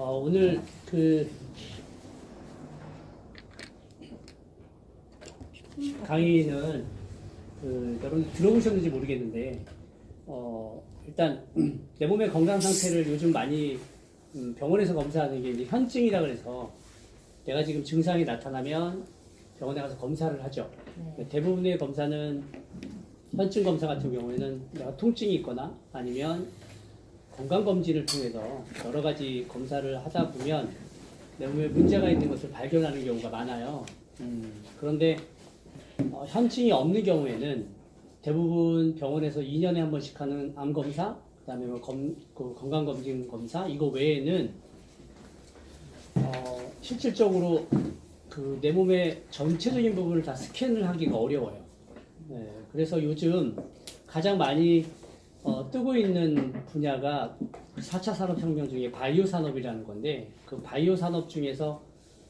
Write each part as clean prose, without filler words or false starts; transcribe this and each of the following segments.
오늘 그 강의는 여러분 들어보셨는지 모르겠는데 일단 내 몸의 건강 상태를 요즘 많이 병원에서 검사하는 게 이제 현증이라 그래서 내가 지금 증상이 나타나면 병원에 가서 검사를 하죠. 대부분의 검사는 현증 검사 같은 경우에는 내가 통증이 있거나 아니면 건강검진을 통해서 여러 가지 검사를 하다 보면 내 몸에 문제가 있는 것을 발견하는 경우가 많아요. 그런데 현증이 없는 경우에는 대부분 병원에서 2년에 한 번씩 하는 암검사, 그 다음에 그 건강검진 검사, 이거 외에는 실질적으로 그 내 몸의 전체적인 부분을 다 스캔을 하기가 어려워요. 네, 그래서 요즘 가장 많이 뜨고 있는 분야가 4차 산업혁명 중에 바이오 산업이라는 건데, 그 바이오 산업 중에서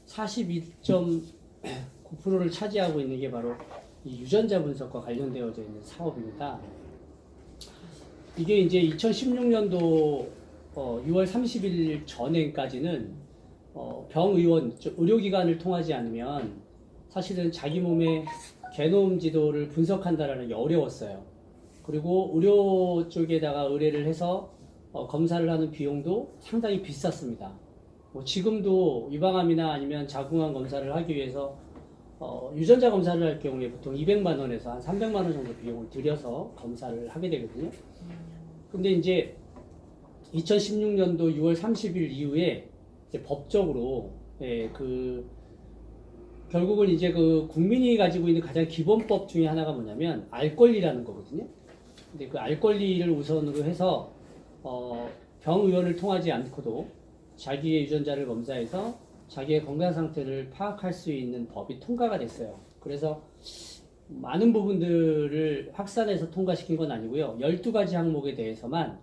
42.9%를 차지하고 있는 게 바로 이 유전자 분석과 관련되어져 있는 사업입니다. 이게 이제 2016년도 6월 30일 전에까지는 병의원, 의료기관을 통하지 않으면 사실은 자기 몸의 게놈 지도를 분석한다라는 게 어려웠어요. 그리고 의료 쪽에다가 의뢰를 해서 검사를 하는 비용도 상당히 비쌌습니다. 지금도 유방암이나 아니면 자궁암 검사를 하기 위해서 유전자 검사를 할 경우에 보통 200만 원에서 한 300만 원 정도 비용을 들여서 검사를 하게 되거든요. 근데 이제 2016년도 6월 30일 이후에 이제 법적으로 결국은 이제 그 국민이 가지고 있는 가장 기본법 중에 하나가 뭐냐면 알 권리라는 거거든요. 근데 그 알 권리를 우선으로 해서 병의원을 통하지 않고도 자기의 유전자를 검사해서 자기의 건강 상태를 파악할 수 있는 법이 통과가 됐어요. 그래서 많은 부분들을 확산해서 통과시킨 건 아니고요. 12가지 항목에 대해서만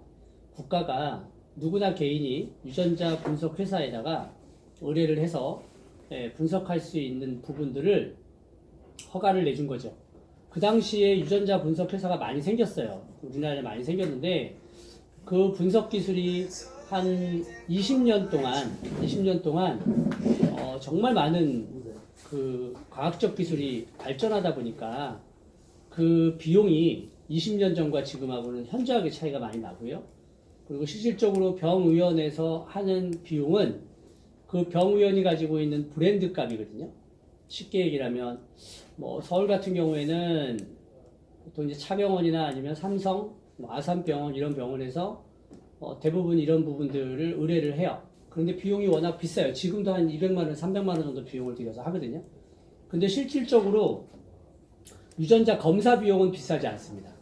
국가가 누구나 개인이 유전자 분석 회사에다가 의뢰를 해서 분석할 수 있는 부분들을 허가를 내준 거죠. 그 당시에 유전자 분석 회사가 많이 생겼어요. 우리나라에 많이 생겼는데 그 분석 기술이 한 20년 동안 정말 많은 그 과학적 기술이 발전하다 보니까 그 비용이 20년 전과 지금하고는 현저하게 차이가 많이 나고요. 그리고 실질적으로 병의원에서 하는 비용은 그 병의원이 가지고 있는 브랜드 값이거든요. 쉽게 얘기하면 서울 같은 경우에는 보통 이제 차병원이나 아니면 삼성, 아산병원 이런 병원에서 대부분 이런 부분들을 의뢰를 해요. 그런데 비용이 워낙 비싸요. 지금도 한 200만 원, 300만 원 정도 비용을 들여서 하거든요. 근데 실질적으로 유전자 검사 비용은 비싸지 않습니다.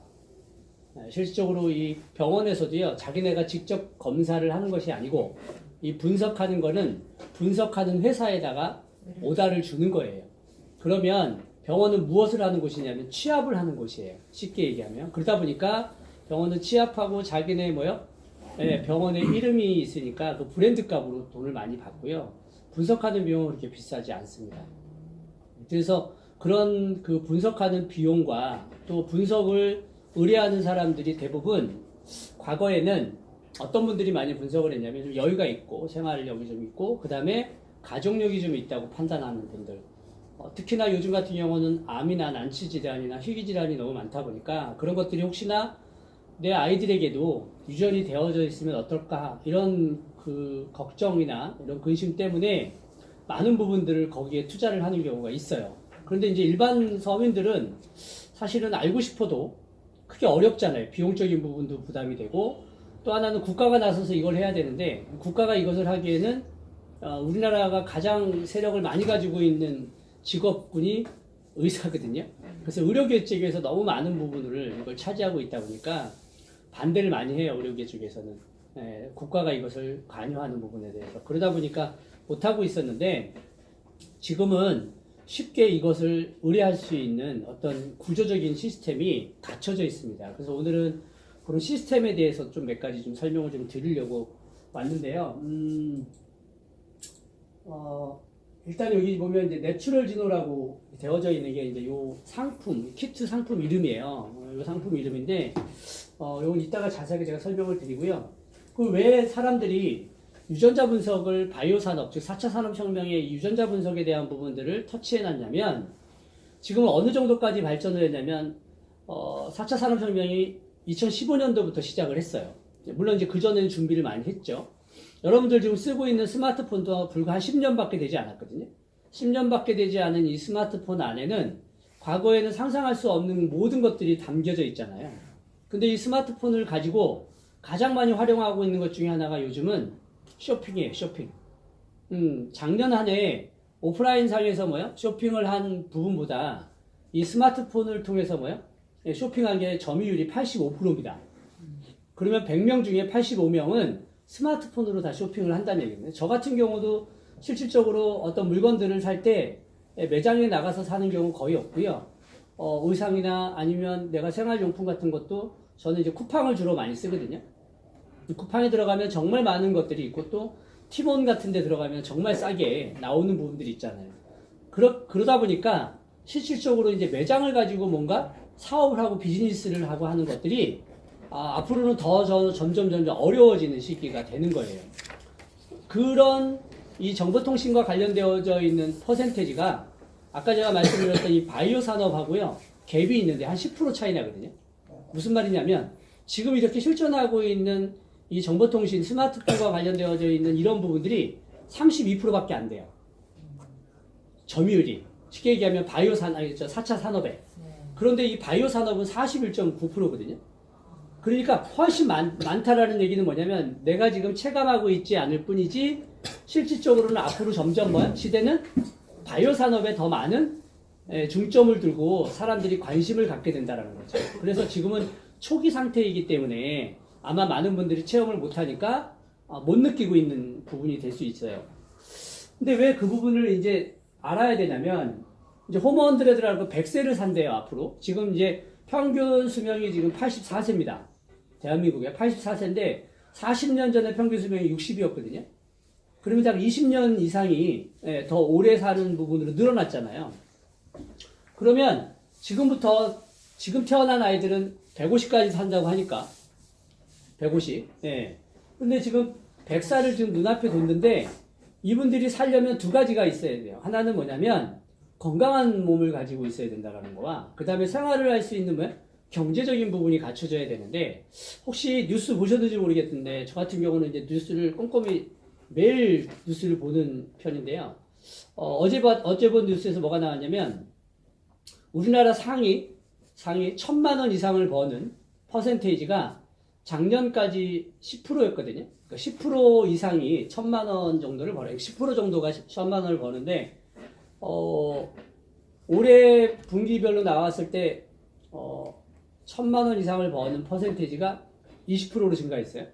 실질적으로 이 병원에서도요, 자기네가 직접 검사를 하는 것이 아니고 이 분석하는 거는 분석하는 회사에다가 오다를 주는 거예요. 그러면 병원은 무엇을 하는 곳이냐면 취합을 하는 곳이에요. 쉽게 얘기하면. 그러다 보니까 병원은 취합하고 자기네 병원의 이름이 있으니까 그 브랜드 값으로 돈을 많이 받고요. 분석하는 비용은 그렇게 비싸지 않습니다. 그래서 그런 그 분석하는 비용과 또 분석을 의뢰하는 사람들이 대부분 과거에는 어떤 분들이 많이 분석을 했냐면 좀 여유가 있고 생활력이 좀 있고 그 다음에 가족력이 좀 있다고 판단하는 분들, 특히나 요즘 같은 경우는 암이나 난치질환이나 희귀질환이 너무 많다 보니까 그런 것들이 혹시나 내 아이들에게도 유전이 되어져 있으면 어떨까 이런 그 걱정이나 이런 근심 때문에 많은 부분들을 거기에 투자를 하는 경우가 있어요. 그런데 이제 일반 서민들은 사실은 알고 싶어도 크게 어렵잖아요. 비용적인 부분도 부담이 되고 또 하나는 국가가 나서서 이걸 해야 되는데 국가가 이것을 하기에는 우리나라가 가장 세력을 많이 가지고 있는 직업군이 의사거든요. 그래서 의료계 쪽에서 너무 많은 부분을 이걸 차지하고 있다 보니까 반대를 많이 해요. 의료계 쪽에서는. 국가가 이것을 관여하는 부분에 대해서. 그러다 보니까 못하고 있었는데 지금은 쉽게 이것을 의뢰할 수 있는 어떤 구조적인 시스템이 갖춰져 있습니다. 그래서 오늘은 그런 시스템에 대해서 좀 몇 가지 좀 설명을 좀 드리려고 왔는데요. 일단 여기 보면 이제 내추럴 지노라고 되어져 있는 게 이제 요 상품, 키트 상품 이름이에요. 요 상품 이름인데, 요건 이따가 자세하게 제가 설명을 드리고요. 그 왜 사람들이 유전자 분석을 바이오 산업, 즉 4차 산업혁명의 유전자 분석에 대한 부분들을 터치해놨냐면 지금 어느 정도까지 발전을 했냐면 4차 산업혁명이 2015년도부터 시작을 했어요. 물론 이제 그전에는 준비를 많이 했죠. 여러분들 지금 쓰고 있는 스마트폰도 불과 한 10년밖에 되지 않았거든요. 10년밖에 되지 않은 이 스마트폰 안에는 과거에는 상상할 수 없는 모든 것들이 담겨져 있잖아요. 근데 이 스마트폰을 가지고 가장 많이 활용하고 있는 것 중에 하나가 요즘은 쇼핑이에요, 쇼핑. 작년 한 해 오프라인 상에서 쇼핑을 한 부분보다 이 스마트폰을 통해서 쇼핑한 게 점유율이 85%입니다. 그러면 100명 중에 85명은 스마트폰으로 다 쇼핑을 한다는 얘기입니다. 저 같은 경우도 실질적으로 어떤 물건들을 살 때 매장에 나가서 사는 경우 거의 없고요. 의상이나 아니면 내가 생활용품 같은 것도 저는 이제 쿠팡을 주로 많이 쓰거든요. 쿠팡에 들어가면 정말 많은 것들이 있고 또 티몬 같은 데 들어가면 정말 싸게 나오는 부분들이 있잖아요. 그러다 보니까 실질적으로 이제 매장을 가지고 뭔가 사업을 하고 비즈니스를 하고 하는 것들이 앞으로는 더 점점 어려워지는 시기가 되는 거예요. 그런 이 정보통신과 관련되어져 있는 퍼센테이지가 아까 제가 말씀드렸던 이 바이오 산업하고요 갭이 있는데 한 10% 차이 나거든요. 무슨 말이냐면 지금 이렇게 실존하고 있는 이 정보통신 스마트폰과 관련되어져 있는 이런 부분들이 32%밖에 안 돼요. 점유율이 쉽게 얘기하면 바이오 산업, 4차 산업에. 그런데 이 바이오 산업은 41.9%거든요. 그러니까 훨씬 많다라는 얘기는 뭐냐면 내가 지금 체감하고 있지 않을 뿐이지 실질적으로는 앞으로 점점 시대는 바이오 산업에 더 많은 중점을 두고 사람들이 관심을 갖게 된다는 거죠. 그래서 지금은 초기 상태이기 때문에 아마 많은 분들이 체험을 못하니까 못 느끼고 있는 부분이 될 수 있어요. 근데 왜 그 부분을 이제 알아야 되냐면 이제 홈100라고 100세를 산대요, 앞으로. 지금 이제 평균 수명이 지금 84세입니다. 대한민국에 84세인데 40년 전에 평균 수명이 60이었거든요. 그러면 약 20년 이상이 더 오래 사는 부분으로 늘어났잖아요. 그러면 지금부터 지금 태어난 아이들은 150까지 산다고 하니까 150. 예. 근데 지금 100살을 지금 눈앞에 뒀는데 이분들이 살려면 두 가지가 있어야 돼요. 하나는 뭐냐면 건강한 몸을 가지고 있어야 된다는 거와 그 다음에 생활을 할 수 있는 경제적인 부분이 갖춰져야 되는데 혹시 뉴스 보셨는지 모르겠는데 저 같은 경우는 이제 뉴스를 꼼꼼히 매일 뉴스를 보는 편인데요. 어제 본 뉴스에서 뭐가 나왔냐면 우리나라 상위 1,000만 원 이상을 버는 퍼센테이지가 작년까지 10%였거든요. 그러니까 10% 이상이 1,000만 원 정도를 벌어요. 10% 정도가 1,000만 원을 버는데 올해 분기별로 나왔을 때 1,000만 원 이상을 버는 퍼센테이지가 20%로 증가했어요.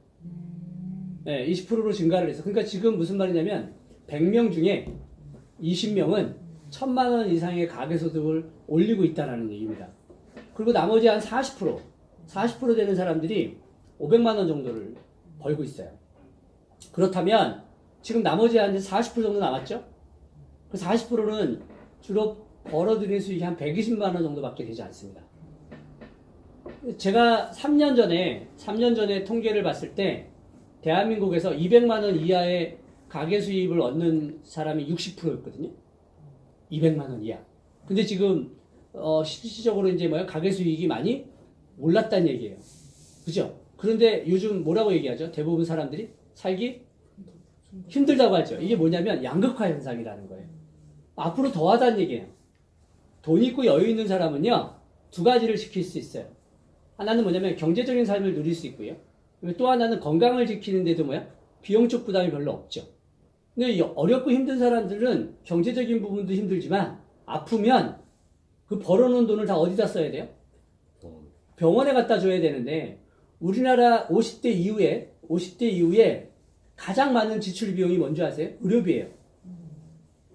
네, 20%로 증가를 했어요. 그러니까 지금 무슨 말이냐면 100명 중에 20명은 1,000만 원 이상의 가계소득을 올리고 있다는 얘기입니다. 그리고 나머지 한 40% 되는 사람들이 500만 원 정도를 벌고 있어요. 그렇다면 지금 나머지 한 40% 정도 남았죠? 그 40%는 주로 벌어들인 수익이 한 120만 원 정도밖에 되지 않습니다. 제가 3년 전에 통계를 봤을 때 대한민국에서 200만 원 이하의 가계 수입을 얻는 사람이 60%였거든요. 200만 원 이하. 근데 지금 실질적으로 이제 가계 수익이 많이 올랐다는 얘기예요. 그죠? 그런데 요즘 뭐라고 얘기하죠? 대부분 사람들이 살기 힘들다고 하죠. 이게 뭐냐면 양극화 현상이라는 거예요. 앞으로 더 하다는 얘기예요. 돈 있고 여유 있는 사람은요, 두 가지를 지킬 수 있어요. 하나는 뭐냐면 경제적인 삶을 누릴 수 있고요. 또 하나는 건강을 지키는데도 비용적 부담이 별로 없죠. 근데 어렵고 힘든 사람들은 경제적인 부분도 힘들지만 아프면 그 벌어놓은 돈을 다 어디다 써야 돼요? 병원에 갖다 줘야 되는데 우리나라 50대 이후에 가장 많은 지출 비용이 뭔지 아세요? 의료비예요.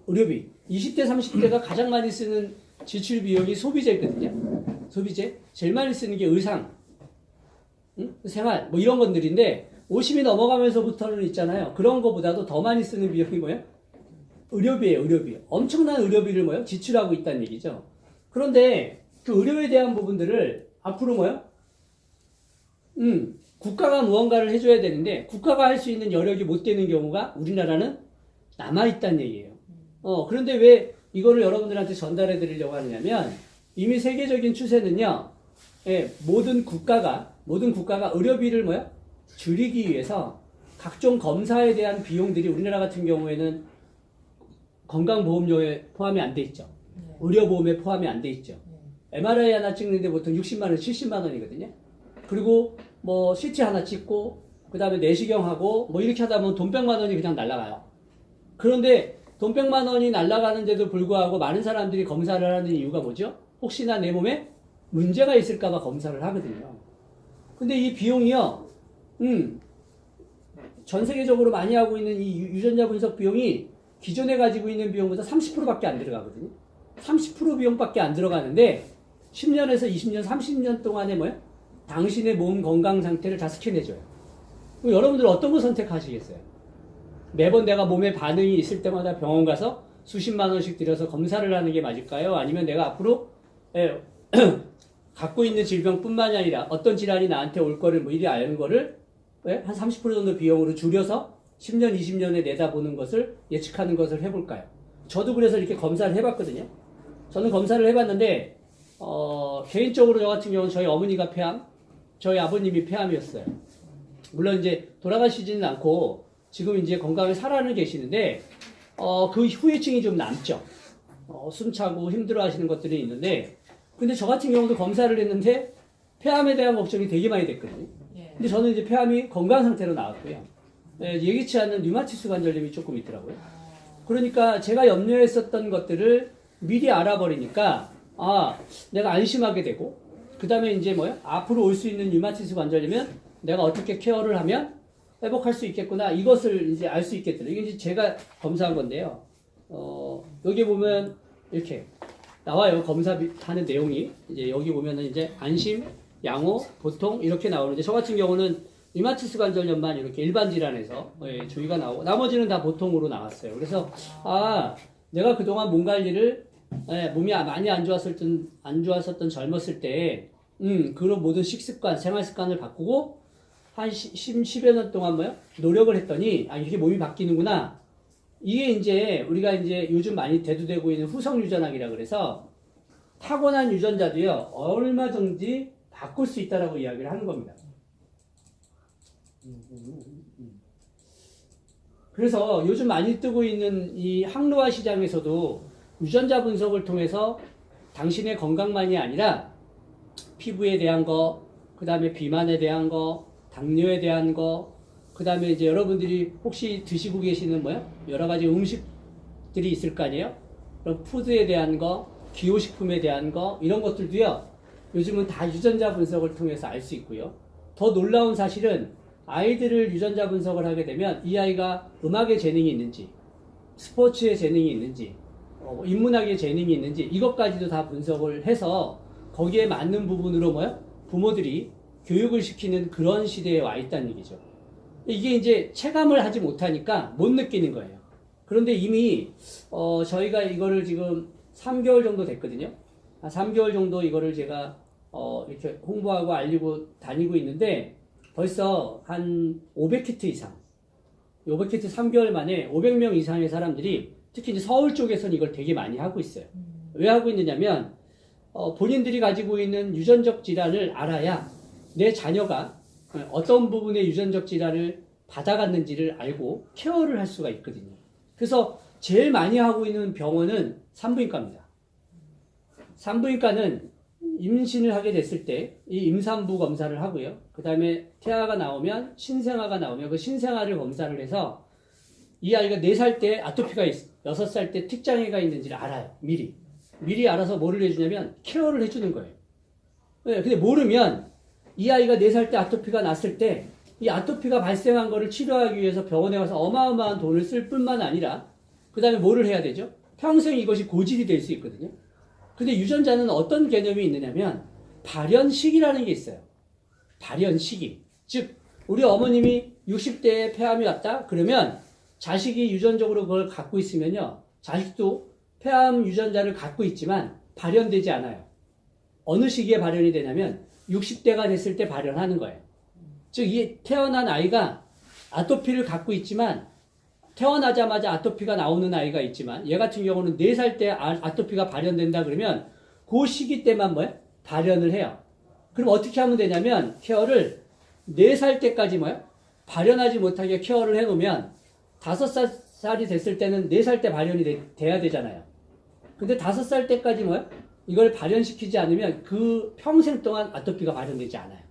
의료비. 20대, 30대가 가장 많이 쓰는 지출 비용이 소비재거든요. 소비재. 제일 많이 쓰는 게 의상, 생활, 이런 것들인데 50이 넘어가면서부터는 있잖아요. 그런 거보다도 더 많이 쓰는 비용이 뭐예요? 의료비예요, 의료비. 엄청난 의료비를 지출하고 있다는 얘기죠. 그런데 그 의료에 대한 부분들을 앞으로 국가가 무언가를 해줘야 되는데 국가가 할 수 있는 여력이 못 되는 경우가 우리나라는 남아있다는 얘기예요. 그런데 왜 이거를 여러분들한테 전달해 드리려고 하느냐면 이미 세계적인 추세는요, 예, 모든 국가가 의료비를 줄이기 위해서 각종 검사에 대한 비용들이 우리나라 같은 경우에는 건강보험료에 포함이 안 돼 있죠. 의료보험에 포함이 안 돼 있죠. MRI 하나 찍는데 보통 60만 원, 70만 원이거든요. 그리고 뭐 CT 하나 찍고 그 다음에 내시경하고 뭐 이렇게 하다 보면 돈 100만 원이 그냥 날아가요. 그런데 돈 100만 원이 날아가는데도 불구하고 많은 사람들이 검사를 하는 이유가 뭐죠? 혹시나 내 몸에 문제가 있을까봐 검사를 하거든요. 근데 이 비용이요, 전 세계적으로 많이 하고 있는 이 유전자 분석 비용이 기존에 가지고 있는 비용보다 30%밖에 안 들어가거든요. 30% 비용밖에 안 들어가는데 10년에서 20년, 30년 동안에 당신의 몸 건강 상태를 다 스캔해줘요. 그럼 여러분들 어떤 거 선택하시겠어요? 매번 내가 몸에 반응이 있을 때마다 병원 가서 수십만 원씩 들여서 검사를 하는 게 맞을까요? 아니면 내가 앞으로 갖고 있는 질병뿐만이 아니라 어떤 질환이 나한테 올 거를 미리 아는 거를 한 30% 정도 비용으로 줄여서 10년, 20년에 내다보는 것을 예측하는 것을 해볼까요? 저도 그래서 이렇게 검사를 해봤거든요. 저는 검사를 해봤는데 개인적으로 저 같은 경우는 저희 어머니가 폐암, 저희 아버님이 폐암이었어요. 물론 이제 돌아가시지는 않고 지금 이제 건강히 살아는 계시는데 그 후유증이 좀 남죠. 숨차고 힘들어하시는 것들이 있는데, 근데 저 같은 경우도 검사를 했는데 폐암에 대한 걱정이 되게 많이 됐거든요. 근데 저는 이제 폐암이 건강 상태로 나왔고요. 예기치 않은 류마티스 관절염이 조금 있더라고요. 그러니까 제가 염려했었던 것들을 미리 알아버리니까 내가 안심하게 되고, 그 다음에 이제 앞으로 올 수 있는 류마티스 관절염은 내가 어떻게 케어를 하면 회복할 수 있겠구나, 이것을 이제 알 수 있겠더라고요. 이게 이제 제가 검사한 건데요. 여기 보면 이렇게 나와요. 검사하는 내용이. 이제 여기 보면은 이제 안심, 양호, 보통 이렇게 나오는데, 저 같은 경우는 류마티스 관절염만 이렇게 일반 질환에서 조이가 나오고 나머지는 다 보통으로 나왔어요. 그래서 내가 그동안 몸 관리를 몸이 많이 안 좋았었던 젊었을 때 그런 모든 식습관, 생활 습관을 바꾸고 한 10여 년 동안 노력을 했더니 이렇게 몸이 바뀌는구나. 이게 이제 우리가 이제 요즘 많이 대두되고 있는 후성 유전학이라 그래서 타고난 유전자도요, 얼마든지 바꿀 수 있다라고 이야기를 하는 겁니다. 그래서 요즘 많이 뜨고 있는 이 항노화 시장에서도 유전자 분석을 통해서 당신의 건강만이 아니라 피부에 대한 거, 그 다음에 비만에 대한 거, 당뇨에 대한 거, 그 다음에 이제 여러분들이 혹시 드시고 계시는 여러 가지 음식들이 있을 거 아니에요? 그럼 푸드에 대한 거, 기호식품에 대한 거, 이런 것들도요, 요즘은 다 유전자 분석을 통해서 알 수 있고요. 더 놀라운 사실은 아이들을 유전자 분석을 하게 되면 이 아이가 음악에 재능이 있는지, 스포츠에 재능이 있는지, 인문학에 재능이 있는지, 이것까지도 다 분석을 해서 거기에 맞는 부분으로 부모들이 교육을 시키는 그런 시대에 와 있다는 얘기죠. 이게 이제 체감을 하지 못하니까 못 느끼는 거예요. 그런데 이미 저희가 이거를 지금 3개월 정도 됐거든요. 3개월 정도 이거를 제가 이렇게 홍보하고 알리고 다니고 있는데 벌써 한 500키트 이상, 500키트 3개월 만에 500명 이상의 사람들이 특히 이제 서울 쪽에서는 이걸 되게 많이 하고 있어요. 왜 하고 있느냐면 본인들이 가지고 있는 유전적 질환을 알아야 내 자녀가 어떤 부분의 유전적 질환을 받아갔는지를 알고 케어를 할 수가 있거든요. 그래서 제일 많이 하고 있는 병원은 산부인과입니다. 산부인과는 임신을 하게 됐을 때 이 임산부 검사를 하고요. 그 다음에 태아가 나오면 신생아가 나오면 그 신생아를 검사를 해서 이 아이가 4살 때 아토피가 6살 때 특장애가 있는지를 알아요. 미리 알아서 뭐를 해주냐면 케어를 해주는 거예요. 근데 모르면 이 아이가 4살 때 아토피가 났을 때 이 아토피가 발생한 거를 치료하기 위해서 병원에 가서 어마어마한 돈을 쓸 뿐만 아니라 그 다음에 뭐를 해야 되죠? 평생 이것이 고질이 될 수 있거든요. 근데 유전자는 어떤 개념이 있느냐면 발현시기라는 게 있어요. 발현시기. 즉 우리 어머님이 60대에 폐암이 왔다? 그러면 자식이 유전적으로 그걸 갖고 있으면요, 자식도 폐암 유전자를 갖고 있지만 발현되지 않아요. 어느 시기에 발현이 되냐면 60대가 됐을 때 발현하는 거예요. 즉, 이 태어난 아이가 아토피를 갖고 있지만, 태어나자마자 아토피가 나오는 아이가 있지만, 얘 같은 경우는 4살 때 아토피가 발현된다 그러면, 그 시기 때만 뭐야? 발현을 해요. 그럼 어떻게 하면 되냐면, 케어를 4살 때까지 뭐야? 발현하지 못하게 케어를 해놓으면, 5살이 됐을 때는 4살 때 발현이 돼야 되잖아요. 근데 5살 때까지 뭐야? 이걸 발현시키지 않으면 그 평생 동안 아토피가 발현되지 않아요.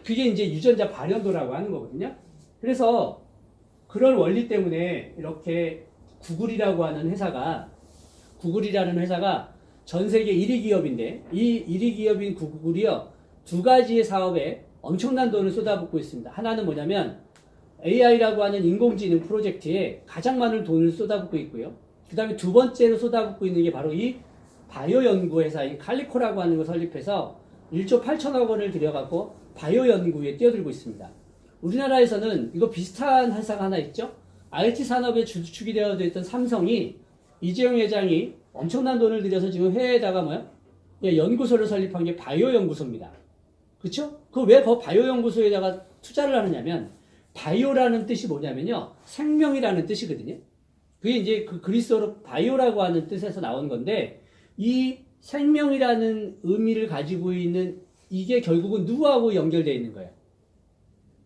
그게 이제 유전자 발현도라고 하는 거거든요. 그래서 그런 원리 때문에 이렇게 구글이라는 회사가 전 세계 1위 기업인데, 이 1위 기업인 구글이요, 2가지의 사업에 엄청난 돈을 쏟아붓고 있습니다. 하나는 뭐냐면 AI라고 하는 인공지능 프로젝트에 가장 많은 돈을 쏟아붓고 있고요. 그 다음에 2번째로 쏟아붓고 있는 게 바로 이 바이오 연구 회사인 칼리코라고 하는 걸 설립해서 1조 8천억 원을 들여갖고 바이오 연구에 뛰어들고 있습니다. 우리나라에서는 이거 비슷한 회사가 하나 있죠? IT 산업의 주축이 되어 있던 삼성이 이재용 회장이 엄청난 돈을 들여서 지금 해외에다가 뭐야? 연구소를 설립한 게 바이오 연구소입니다. 그쵸? 왜 그 바이오 연구소에다가 투자를 하느냐면, 바이오라는 뜻이 뭐냐면요, 생명이라는 뜻이거든요. 그게 이제 그 그리스어로 바이오라고 하는 뜻에서 나온 건데, 이 생명이라는 의미를 가지고 있는 이게 결국은 누구하고 연결되어 있는 거예요?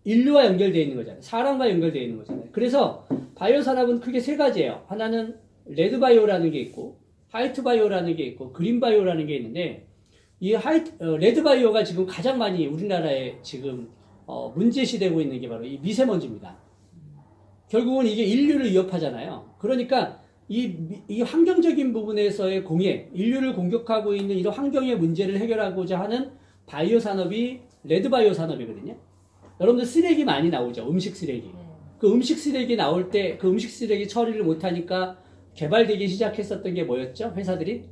인류와 연결되어 있는 거잖아요. 사람과 연결되어 있는 거잖아요. 그래서 바이오 산업은 크게 3가지예요. 하나는 레드 바이오라는 게 있고, 화이트 바이오라는 게 있고, 그린 바이오라는 게 있는데, 이 레드 바이오가 지금 가장 많이 우리나라에 지금 문제시되고 있는 게 바로 이 미세먼지입니다. 결국은 이게 인류를 위협하잖아요. 그러니까 이 환경적인 부분에서의 인류를 공격하고 있는 이런 환경의 문제를 해결하고자 하는 바이오 산업이 레드 바이오 산업이거든요. 여러분들 쓰레기 많이 나오죠. 음식 쓰레기. 그 음식 쓰레기 나올 때 그 음식 쓰레기 처리를 못하니까 개발되기 시작했었던 게 뭐였죠? 회사들이?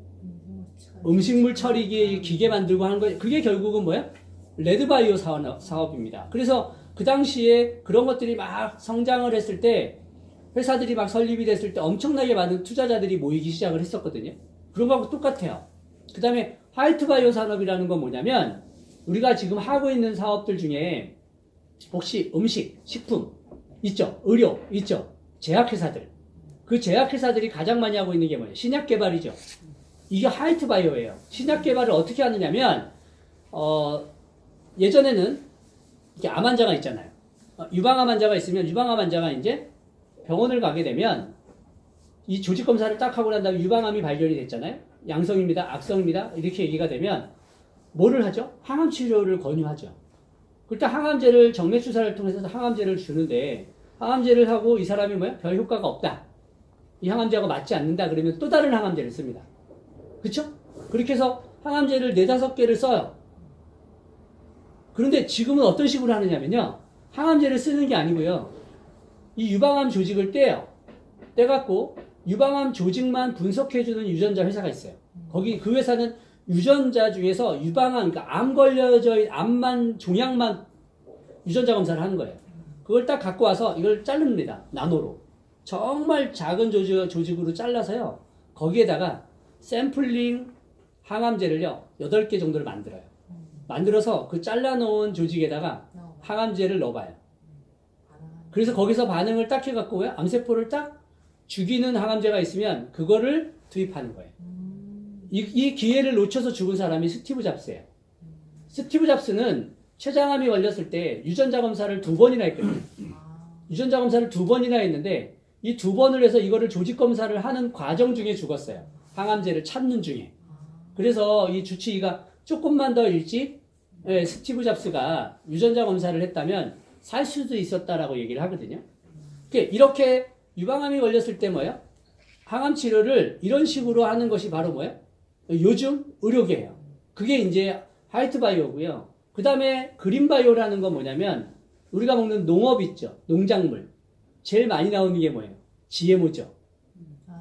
음식물 처리기 기계 만들고 하는 거, 그게 결국은 뭐야? 레드 바이오 사업입니다. 그래서 그 당시에 그런 것들이 막 성장을 했을 때, 회사들이 막 설립이 됐을 때 엄청나게 많은 투자자들이 모이기 시작을 했었거든요. 그런 거하고 똑같아요. 그 다음에 화이트 바이오 산업이라는 건 뭐냐면, 우리가 지금 하고 있는 사업들 중에 혹시 음식, 식품 있죠? 의료 있죠? 제약회사들. 그 제약회사들이 가장 많이 하고 있는 게 뭐예요? 신약 개발이죠. 이게 화이트 바이오예요. 신약 개발을 어떻게 하느냐면, 예전에는 이렇게 암 환자가 있잖아요. 유방암 환자가 있으면 유방암 환자가 이제 병원을 가게 되면 이 조직 검사를 딱 하고 난 다음에 유방암이 발견이 됐잖아요. 양성입니다, 악성입니다, 이렇게 얘기가 되면 뭐를 하죠? 항암 치료를 권유하죠. 그때 항암제를 정맥 주사를 통해서 항암제를 주는데, 항암제를 하고 이 사람이 뭐야? 별 효과가 없다. 이 항암제하고 맞지 않는다 그러면 또 다른 항암제를 씁니다. 그쵸? 그렇게 해서 항암제를 4-5개를 써요. 그런데 지금은 어떤 식으로 하느냐면요, 항암제를 쓰는 게 아니고요, 이 유방암 조직을 떼요. 떼갖고 유방암 조직만 분석해주는 유전자 회사가 있어요. 그 회사는 유전자 중에서 유방암, 그러니까 암 걸려져 있는 암만, 종양만 유전자 검사를 하는 거예요. 그걸 딱 갖고 와서 이걸 자릅니다. 나노로. 정말 작은 조직으로 잘라서요, 거기에다가 샘플링 항암제를요, 8개 정도를 만들어요. 만들어서 그 잘라놓은 조직에다가 항암제를 넣어봐요. 그래서 거기서 반응을 딱 해갖고 암세포를 딱 죽이는 항암제가 있으면 그거를 투입하는 거예요. 이 기회를 놓쳐서 죽은 사람이 스티브 잡스예요. 스티브 잡스는 췌장암이 걸렸을 때 유전자 검사를 2번이나 했거든요. 유전자 검사를 2번이나 했는데, 이 2번을 해서 이거를 조직 검사를 하는 과정 중에 죽었어요. 항암제를 찾는 중에. 그래서 이 주치의가 조금만 더 일찍 스티브 잡스가 유전자 검사를 했다면 살 수도 있었다라고 얘기를 하거든요. 이렇게 유방암이 걸렸을 때 뭐예요? 항암 치료를 이런 식으로 하는 것이 바로 뭐예요? 요즘 의료계예요. 그게 이제 화이트 바이오고요. 그 다음에 그린 바이오라는 건 뭐냐면, 우리가 먹는 농업 있죠? 농작물. 제일 많이 나오는 게 뭐예요? GMO죠.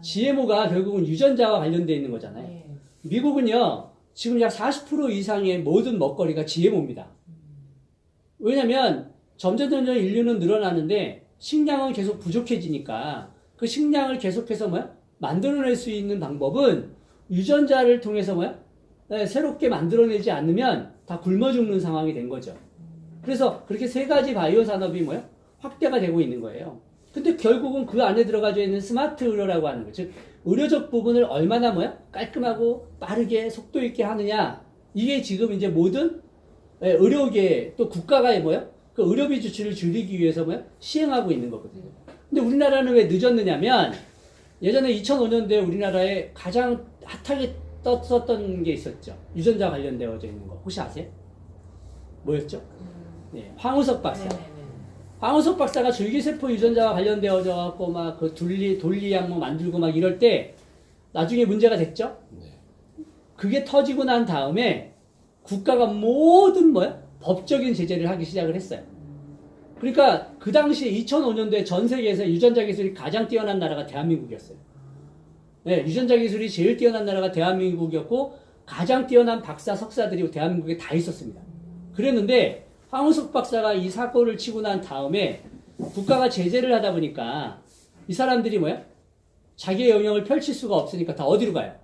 GMO가 결국은 유전자와 관련되어 있는 거잖아요. 미국은요, 지금 약 40% 이상의 모든 먹거리가 GMO입니다. 왜냐면 점점 인류는 늘어나는데 식량은 계속 부족해지니까, 그 식량을 계속해서 만들어낼 수 있는 방법은 유전자를 통해서 새롭게 만들어내지 않으면 다 굶어 죽는 상황이 된 거죠. 그래서 그렇게 세 가지 바이오 산업이 뭐야? 확대가 되고 있는 거예요. 근데 결국은 그 안에 들어가져 있는 스마트 의료라고 하는 거, 즉 의료적 부분을 얼마나 뭐야? 깔끔하고 빠르게 속도 있게 하느냐. 이게 지금 이제 모든 의료계 또 국가가 뭐야? 그 의료비 지출을 줄이기 위해서 뭐야? 시행하고 있는 거거든요. 근데 우리나라는 왜 늦었느냐면 예전에 2005년도에 우리나라에 가장 핫하게 떴었던 게 있었죠. 유전자 관련되어져 있는 거 혹시 아세요? 뭐였죠? 네, 황우석 박사. 황우석 박사가 줄기세포 유전자와 관련되어져 갖고 막 그 돌리약 뭐 만들고 막 이럴 때 나중에 문제가 됐죠? 그게 터지고 난 다음에 국가가 모든 뭐야? 법적인 제재를 하기 시작을 했어요. 그러니까 그 당시에 2005년도에 전 세계에서 유전자 기술이 가장 뛰어난 나라가 대한민국이었어요. 네, 유전자 기술이 제일 뛰어난 나라가 대한민국이었고 가장 뛰어난 박사, 석사들이 대한민국에 다 있었습니다. 그랬는데 황우석 박사가 이 사건을 치고 난 다음에 국가가 제재를 하다 보니까 이 사람들이 뭐야? 자기의 영역을 펼칠 수가 없으니까 다 어디로 가요?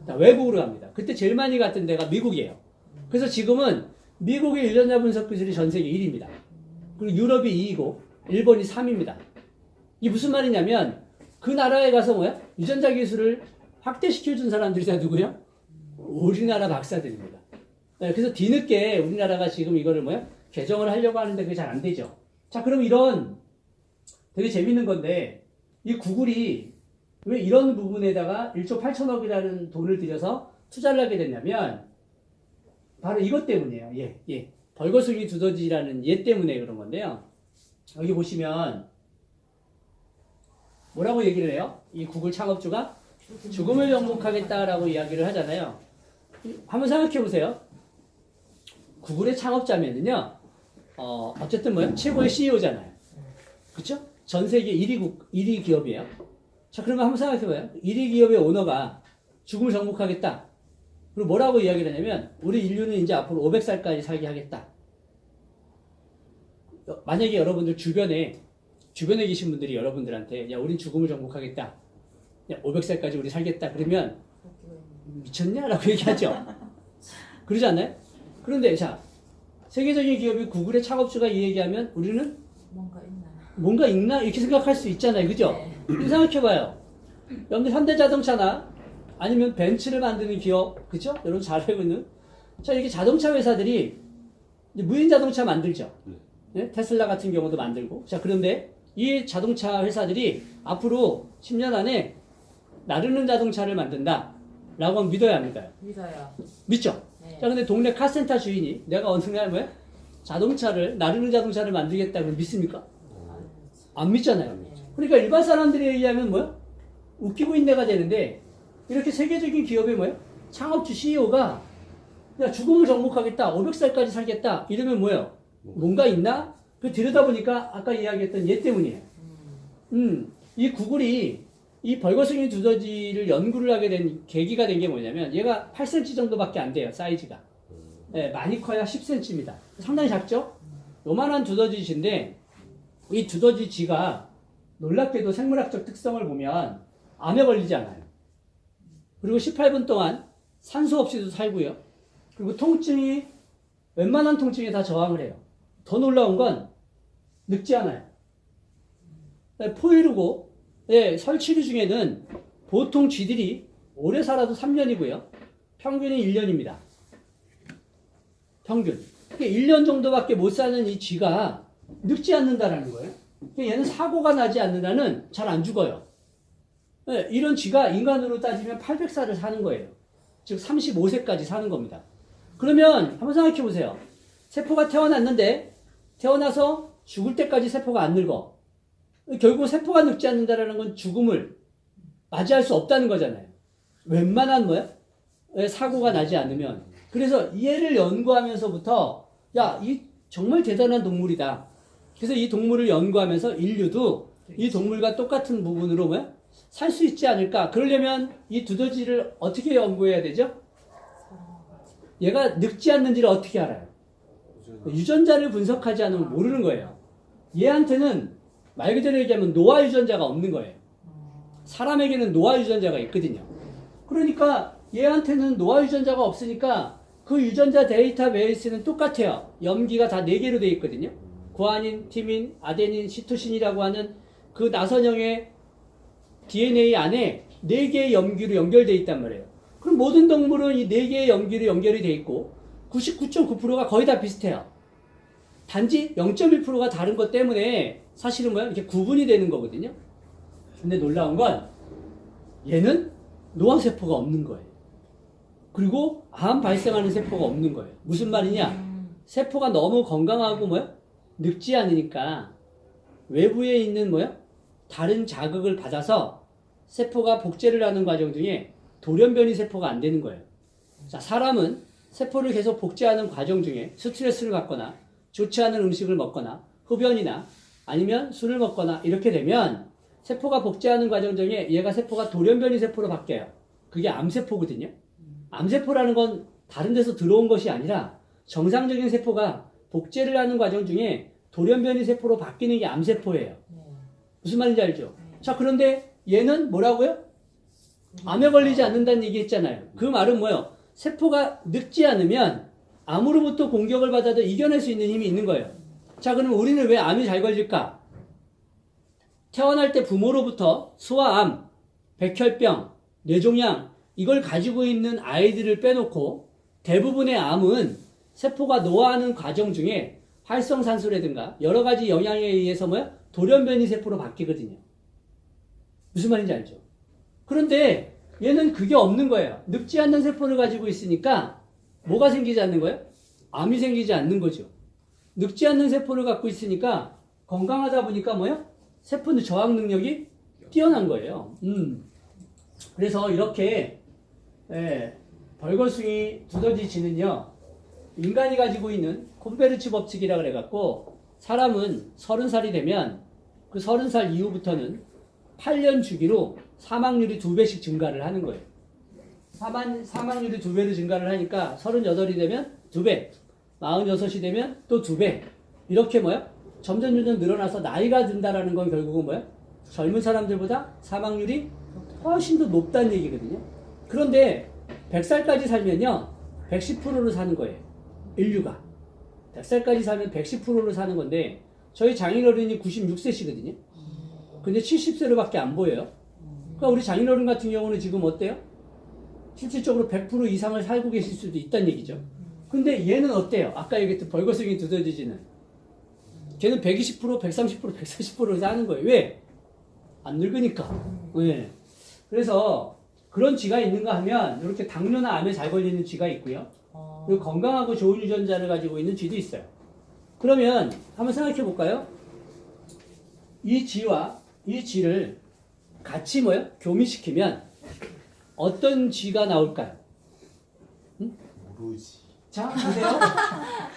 다 외국으로 갑니다. 그때 제일 많이 갔던 데가 미국이에요. 그래서 지금은 미국의 유전자 분석 기술이 전 세계 1위입니다. 그리고 유럽이 2위고 일본이 3위입니다. 이게 무슨 말이냐면 그 나라에 가서 뭐야? 유전자 기술을 확대시켜준 사람들이 다 누구요? 우리나라 박사들입니다. 네, 그래서 뒤늦게 우리나라가 지금 이거를 뭐야? 개정을 하려고 하는데 그게 잘 안 되죠. 자, 그럼 이런 되게 재밌는 건데 이 구글이 왜 이런 부분에다가 1조 8천억이라는 돈을 들여서 투자를 하게 됐냐면 바로 이것 때문이에요. 벌거숭이 두더지라는 얘 때문에 그런 건데요. 여기 보시면 뭐라고 얘기를 해요? 이 구글 창업주가 죽음을 정복하겠다라고 이야기를 하잖아요. 한번 생각해 보세요. 구글의 창업자면은요, 어쨌든 뭐야? 최고의 CEO잖아요. 그쵸? 전 세계 1위 기업이에요. 자, 그러면 한번 생각해 봐요. 1위 기업의 오너가 죽음을 정복하겠다. 그리고 뭐라고 이야기를 하냐면, 우리 인류는 이제 앞으로 500살까지 살게 하겠다. 만약에 여러분들 주변에 계신 분들이 여러분들한테, 야, 우린 죽음을 정복하겠다. 야, 500살까지 우리 살겠다. 그러면, 미쳤냐? 라고 얘기하죠. 그러지 않나요? 그런데, 자, 세계적인 기업이 구글의 창업주가 이 얘기하면, 우리는 뭔가 있나? 이렇게 생각할 수 있잖아요. 그죠? 네. 생각해봐요. 여러분들 현대자동차나 아니면 벤츠를 만드는 기업, 그죠? 여러분 잘 알고 있는. 자, 이렇게 자동차 회사들이 무인 자동차 만들죠. 네? 테슬라 같은 경우도 만들고. 자, 그런데 이 자동차 회사들이 앞으로 10년 안에 나르는 자동차를 만든다. 라고 하면 믿어야 안 믿어요? 믿어요. 믿죠? 네. 자, 근데 동네 카센터 주인이 내가 어느 날 뭐야? 나르는 자동차를 만들겠다고 믿습니까? 안 믿잖아요. 그러니까 일반 사람들에 의하면 뭐야? 웃기고 있네가 되는데 이렇게 세계적인 기업의 뭐야? 창업주 CEO가 야, 죽음을 정복하겠다. 500살까지 살겠다. 이러면 뭐예요? 뭔가 있나? 그 들여다보니까 아까 이야기했던 얘 때문이에요. 이 구글이 이 벌거숭이 두더지를 연구를 하게 된 계기가 된 게 뭐냐면 얘가 8cm 정도밖에 안 돼요. 사이즈가. 네, 많이 커야 10cm입니다. 상당히 작죠? 요만한 두더지인데 이 두더지 쥐가 놀랍게도 생물학적 특성을 보면 암에 걸리지 않아요. 그리고 18분 동안 산소 없이도 살고요. 그리고 웬만한 통증에 다 저항을 해요. 더 놀라운 건 늙지 않아요. 포유류고, 설치류 중에는 보통 쥐들이 오래 살아도 3년이고요. 평균이 1년입니다. 평균. 그러니까 1년 정도밖에 못 사는 이 쥐가 늙지 않는다라는 거예요. 얘는 사고가 나지 않는다는 잘 안 죽어요. 이런 쥐가 인간으로 따지면 800살을 사는 거예요. 즉 35세까지 사는 겁니다. 그러면 한번 생각해 보세요. 세포가 태어났는데 태어나서 죽을 때까지 세포가 안 늙어. 결국 세포가 늙지 않는다라는 건 죽음을 맞이할 수 없다는 거잖아요. 웬만한 사고가 나지 않으면. 그래서 얘를 연구하면서부터 이 정말 대단한 동물이다. 그래서 이 동물을 연구하면서 인류도 이 동물과 똑같은 부분으로 살 수 있지 않을까. 그러려면 이 두더지를 어떻게 연구해야 되죠? 얘가 늙지 않는지를 어떻게 알아요? 유전자를 분석하지 않으면 모르는 거예요. 얘한테는 말 그대로 얘기하면 노화 유전자가 없는 거예요. 사람에게는 노화 유전자가 있거든요. 그러니까 얘한테는 노화 유전자가 없으니까 그 유전자 데이터베이스는 똑같아요. 염기가 다 4개로 되어 있거든요. 구아닌, 티민, 아데닌, 시토신이라고 하는 그 나선형의 DNA 안에 4개의 염기로 연결되어 있단 말이에요. 그럼 모든 동물은 이 4개의 염기로 연결이 되어 있고 99.9%가 거의 다 비슷해요. 단지 0.1%가 다른 것 때문에 사실은 뭐야? 이렇게 구분이 되는 거거든요. 근데 놀라운 건 얘는 노화세포가 없는 거예요. 그리고 암 발생하는 세포가 없는 거예요. 무슨 말이냐? 세포가 너무 건강하고 뭐야? 늙지 않으니까 외부에 있는 뭐야? 다른 자극을 받아서 세포가 복제를 하는 과정 중에 돌연변이 세포가 안 되는 거예요. 자, 사람은 세포를 계속 복제하는 과정 중에 스트레스를 받거나 좋지 않은 음식을 먹거나 흡연이나 아니면 술을 먹거나 이렇게 되면 세포가 복제하는 과정 중에 얘가 세포가 돌연변이 세포로 바뀌어요. 그게 암세포거든요. 암세포라는 건 다른 데서 들어온 것이 아니라 정상적인 세포가 복제를 하는 과정 중에 돌연변이 세포로 바뀌는 게 암세포예요. 무슨 말인지 알죠? 자, 그런데 얘는 뭐라고요? 암에 걸리지 않는다는 얘기 했잖아요. 그 말은 뭐예요? 세포가 늙지 않으면 암으로부터 공격을 받아도 이겨낼 수 있는 힘이 있는 거예요. 자, 그럼 우리는 왜 암이 잘 걸릴까? 태어날 때 부모로부터 소아암, 백혈병, 뇌종양 이걸 가지고 있는 아이들을 빼놓고 대부분의 암은 세포가 노화하는 과정 중에 활성산소라든가 여러 가지 영향에 의해서 뭐야? 돌연변이 세포로 바뀌거든요. 무슨 말인지 알죠? 그런데 얘는 그게 없는 거예요. 늙지 않는 세포를 가지고 있으니까 뭐가 생기지 않는 거예요? 암이 생기지 않는 거죠. 늙지 않는 세포를 갖고 있으니까 건강하다 보니까 뭐예요? 세포의 저항 능력이 뛰어난 거예요. 그래서 이렇게 벌거숭이 두더지쥐는요, 인간이 가지고 있는 콤베르츠 법칙이라 그래갖고 사람은 30살이 되면 그 30살 이후부터는 8년 주기로 사망률이 2배씩 증가를 하는 거예요. 사망률이 2배로 증가를 하니까 38이 되면 2배, 46이 되면 또 2배. 이렇게 뭐야? 점점 늘어나서 나이가 든다라는 건 결국은 뭐야? 젊은 사람들보다 사망률이 훨씬 더 높다는 얘기거든요. 그런데 100살까지 살면요, 110%로 사는 거예요. 인류가. 100살까지 살면 110%로 사는 건데 저희 장인어른이 96세시거든요. 근데 70세로밖에 안 보여요. 그러니까 우리 장인어른 같은 경우는 지금 어때요? 실질적으로 100% 이상을 살고 계실 수도 있다는 얘기죠. 근데 얘는 어때요? 아까 얘기했던 벌거숭이 두더지쥐는 걔는 120%, 130%, 140%로 사는 거예요. 왜? 안 늙으니까. 네. 그래서 그런 쥐가 있는가 하면 이렇게 당뇨나 암에 잘 걸리는 쥐가 있고요. 그리고 건강하고 좋은 유전자를 가지고 있는 쥐도 있어요. 그러면 한번 생각해 볼까요? 이 쥐와 이 쥐를 같이 뭐요? 교미시키면 어떤 쥐가 나올까요? 응? 모르지. 자, 보세요.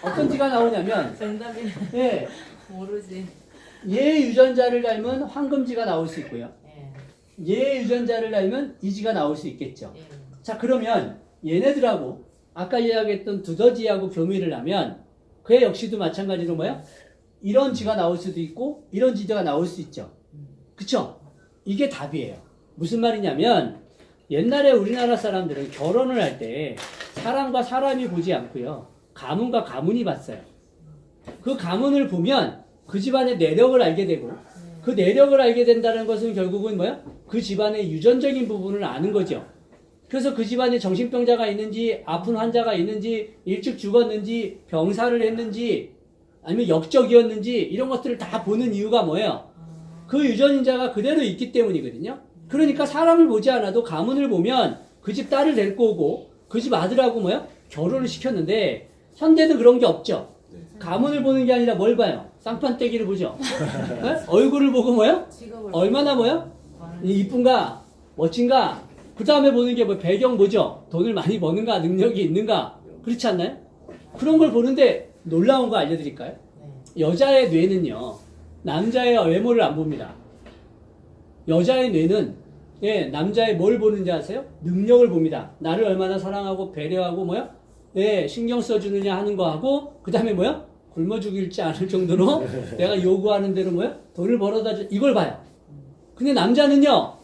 어떤 쥐가 나오냐면, 정답이 예, 모르지. 얘 유전자를 닮은 황금쥐가 나올 수 있고요. 예. 얘 유전자를 닮은 이 쥐가 나올 수 있겠죠. 예. 자, 그러면 얘네들하고 아까 이야기했던 두더지하고 교미를 하면 그애 역시도 마찬가지로 뭐야? 이런 쥐가 나올 수도 있고 이런 쥐가 나올 수 있죠. 그쵸? 이게 답이에요. 무슨 말이냐면 옛날에 우리나라 사람들은 결혼을 할 때 사람과 사람이 보지 않고요. 가문과 가문이 봤어요. 그 가문을 보면 그 집안의 내력을 알게 되고 그 내력을 알게 된다는 것은 결국은 뭐야? 그 집안의 유전적인 부분을 아는 거죠. 그래서 그 집안에 정신병자가 있는지 아픈 환자가 있는지 일찍 죽었는지 병사를 했는지 아니면 역적이었는지 이런 것들을 다 보는 이유가 뭐예요? 그 유전자가 그대로 있기 때문이거든요. 그러니까 사람을 보지 않아도 가문을 보면 그 집 딸을 데리고 오고 그 집 아들하고 뭐야? 결혼을 시켰는데 현대는 그런 게 없죠. 가문을 보는 게 아니라 뭘 봐요? 쌍판떼기를 보죠. 네? 얼굴을 보고 뭐야? 얼마나 뭐야? 이쁜가? 멋진가? 그 다음에 보는 게 뭐 배경 뭐죠? 돈을 많이 버는가? 능력이 있는가? 그렇지 않나요? 그런 걸 보는데 놀라운 거 알려드릴까요? 여자의 뇌는요, 남자의 외모를 안 봅니다. 여자의 뇌는 남자의 뭘 보는지 아세요? 능력을 봅니다. 나를 얼마나 사랑하고 배려하고 뭐야? 신경 써주느냐 하는 거 하고 그 다음에 뭐야? 굶어 죽일지 않을 정도로 내가 요구하는 대로 뭐야? 돈을 벌어다 줘. 이걸 봐요. 근데 남자는요,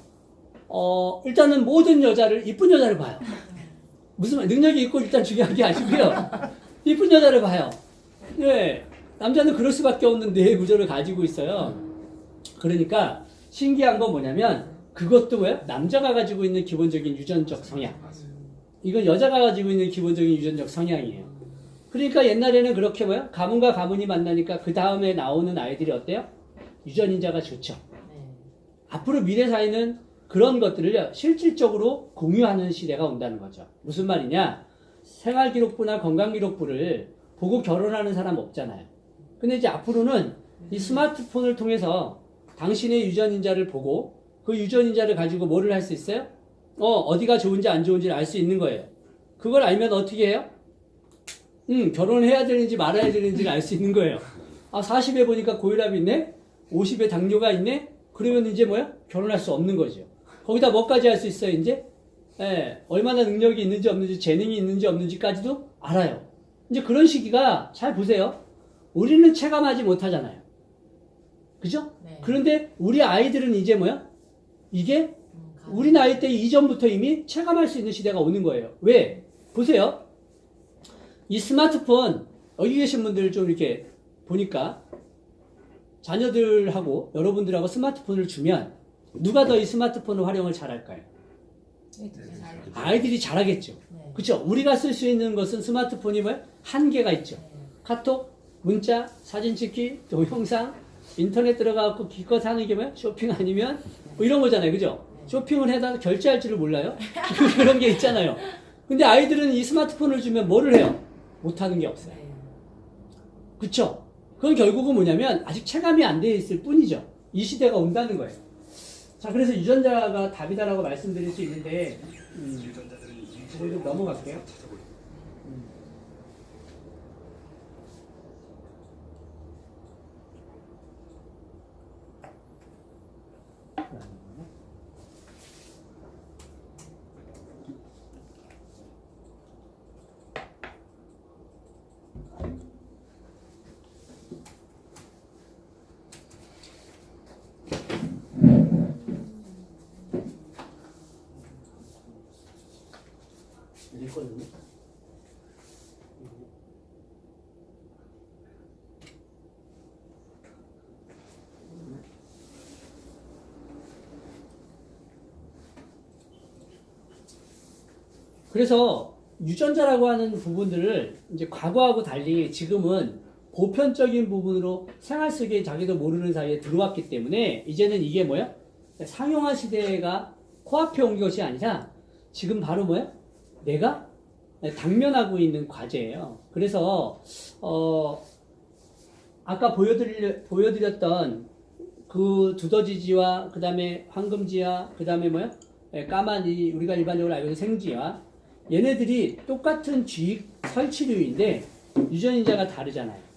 일단은 모든 여자를 이쁜 여자를 봐요. 무슨 말, 능력이 있고 일단 중요한 게 아니고요. 이쁜 여자를 봐요. 네, 남자는 그럴 수밖에 없는 뇌의 구조를 가지고 있어요. 그러니까 신기한 건 뭐냐면 그것도 뭐예요? 남자가 가지고 있는 기본적인 유전적 성향. 이건 여자가 가지고 있는 기본적인 유전적 성향이에요. 그러니까 옛날에는 그렇게 뭐예요? 가문과 가문이 만나니까 그 다음에 나오는 아이들이 어때요? 유전인자가 좋죠. 앞으로 미래 사회는 그런 것들을 실질적으로 공유하는 시대가 온다는 거죠. 무슨 말이냐? 생활기록부나 건강기록부를 보고 결혼하는 사람 없잖아요. 근데 이제 앞으로는 이 스마트폰을 통해서 당신의 유전인자를 보고 그 유전인자를 가지고 뭐를 할 수 있어요? 어디가 좋은지 안 좋은지를 알 수 있는 거예요. 그걸 알면 어떻게 해요? 결혼을 해야 되는지 말아야 되는지를 알 수 있는 거예요. 40에 보니까 고혈압이 있네? 50에 당뇨가 있네? 그러면 이제 뭐야? 결혼할 수 없는 거죠. 거기다 뭐까지 할 수 있어요, 이제? 얼마나 능력이 있는지 없는지, 재능이 있는지 없는지까지도 알아요. 이제 그런 시기가, 잘 보세요. 우리는 체감하지 못하잖아요. 그죠? 네. 그런데 우리 아이들은 이제 뭐야? 이게 우리 나이 때 이전부터 이미 체감할 수 있는 시대가 오는 거예요. 왜? 보세요. 이 스마트폰, 여기 계신 분들 좀 이렇게 보니까 자녀들하고 여러분들하고 스마트폰을 주면 누가 더 이 스마트폰을 활용을 잘할까요? 아이들이 잘하겠죠. 네. 그렇죠? 우리가 쓸 수 있는 것은 스마트폰이 뭐예요? 한계가 있죠. 카톡, 문자, 사진 찍기, 동영상, 인터넷 들어가고 기껏 하는 게 뭐야? 쇼핑 아니면 뭐 이런 거잖아요. 그죠? 쇼핑을 해다 결제할 줄을 몰라요? 그런 게 있잖아요. 근데 아이들은 이 스마트폰을 주면 뭐를 해요? 못하는 게 없어요. 그쵸? 그건 결국은 뭐냐면 아직 체감이 안 돼 있을 뿐이죠. 이 시대가 온다는 거예요. 자, 그래서 유전자가 답이다라고 말씀드릴 수 있는데 저희 좀 넘어갈게요. 읽거든요. 그래서 유전자라고 하는 부분들을 이제 과거하고 달리 지금은 보편적인 부분으로 생활 속에 자기도 모르는 사이에 들어왔기 때문에 이제는 이게 뭐야? 상용화 시대가 코앞에 온 것이 아니라 지금 바로 뭐야? 내가 당면하고 있는 과제예요. 그래서 아까 보여드렸던 그 두더지지와 그 다음에 황금지와 그 다음에 뭐야? 까마지, 우리가 일반적으로 알고 있는 생지와 얘네들이 똑같은 쥐 설치류인데 유전인자가 다르잖아요.